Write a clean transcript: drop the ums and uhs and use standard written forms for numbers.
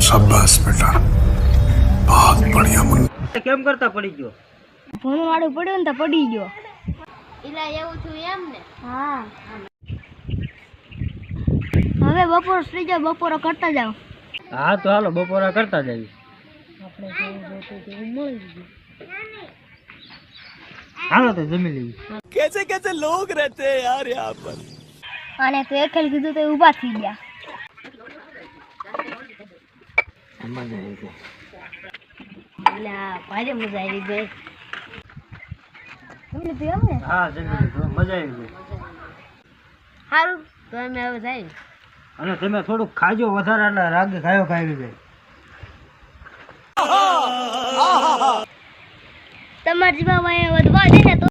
शाबाश बेटा, बहुत बढ़िया मुन्ना। કેમ કરતા પડી ગયો? ફોન વાળું પડ્યું ને તો પડી ગયો. એલા એવું થયું એમ ને? હા. હવે બપોર સુઈ જાવ, બપોરો કરતા જાવ. હા તો હાલો બપોરા કરતા જઈએ. આપણે જેવું જોતું તેવું મળી ગયું. હાલો તો જમી લઈએ. कैसे कैसे लोग रहते हैं यार यहाँ पर। અને તો એકલ કીધું તો ઊભા થઈ ગયા. મજા આવી ગઈ. એટલે ભારે મજા આવી ગઈ. જમી લીધું એમ ને? હા જમી લીધું, મજા આવી ગઈ. સારું તો અમે હવે જાય. અને તમે થોડુંક ખાજો વધારે એટલે રાગે ખાયો ખાઈ જાય. તમારા જીવા વધવા દે ને તો